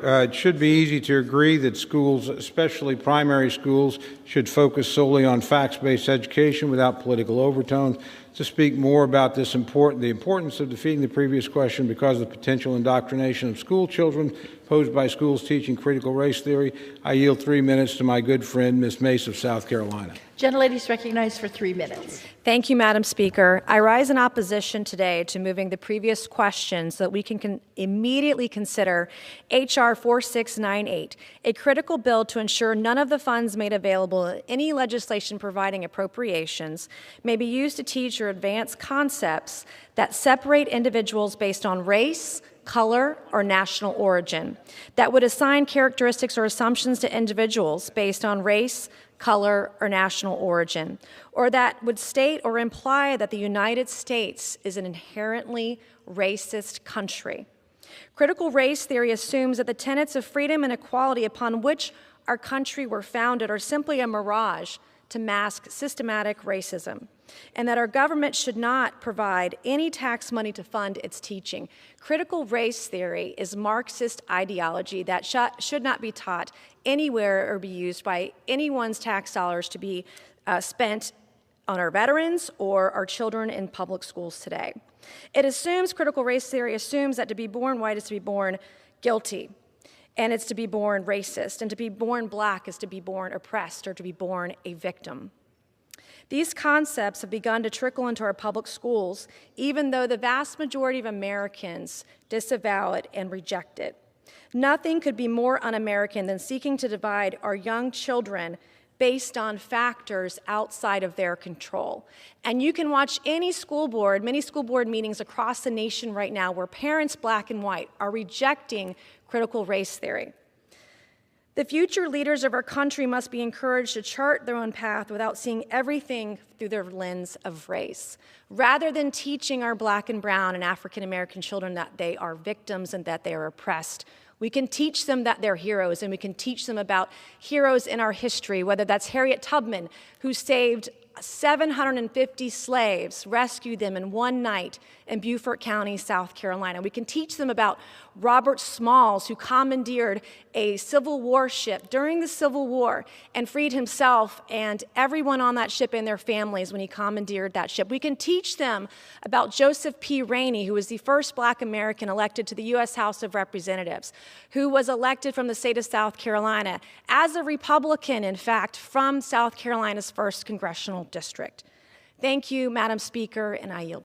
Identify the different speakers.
Speaker 1: It should be easy to agree that schools, especially primary schools, should focus solely on facts-based education without political overtones. To speak more about the importance of defeating the previous question because of the potential indoctrination of school children posed by schools teaching critical race theory, I yield 3 minutes to my good friend, Ms. Mace of South Carolina.
Speaker 2: Gentlelady is recognized for 3 minutes.
Speaker 3: Thank you, Madam Speaker. I rise in opposition today to moving the previous question so that we can immediately consider H.R. 4698, a critical bill to ensure none of the funds made available in any legislation providing appropriations may be used to teach or advance concepts that separate individuals based on race, color, or national origin, that would assign characteristics or assumptions to individuals based on race, color, or national origin, or that would state or imply that the United States is an inherently racist country. Critical race theory assumes that the tenets of freedom and equality upon which our country were founded are simply a mirage to mask systematic racism, and that our government should not provide any tax money to fund its teaching. Critical race theory is Marxist ideology that should not be taught anywhere or be used by anyone's tax dollars to be spent on our veterans or our children in public schools today. Critical race theory assumes that to be born white is to be born guilty, and it's to be born racist, and to be born black is to be born oppressed or to be born a victim. These concepts have begun to trickle into our public schools, even though the vast majority of Americans disavow it and reject it. Nothing could be more un-American than seeking to divide our young children based on factors outside of their control. And you can watch many school board meetings across the nation right now where parents, black and white, are rejecting critical race theory. The future leaders of our country must be encouraged to chart their own path without seeing everything through their lens of race. Rather than teaching our black and brown and African American children that they are victims and that they are oppressed, we can teach them that they're heroes, and we can teach them about heroes in our history, whether that's Harriet Tubman, who saved 750 slaves, rescued them in one night in Beaufort County, South Carolina. We can teach them about Robert Smalls, who commandeered a Civil War ship during the Civil War and freed himself and everyone on that ship and their families when he commandeered that ship. We can teach them about Joseph P. Rainey, who was the first black American elected to the U.S. House of Representatives, who was elected from the state of South Carolina as a Republican, in fact, from South Carolina's 1st Congressional District. Thank you, Madam Speaker, and I yield.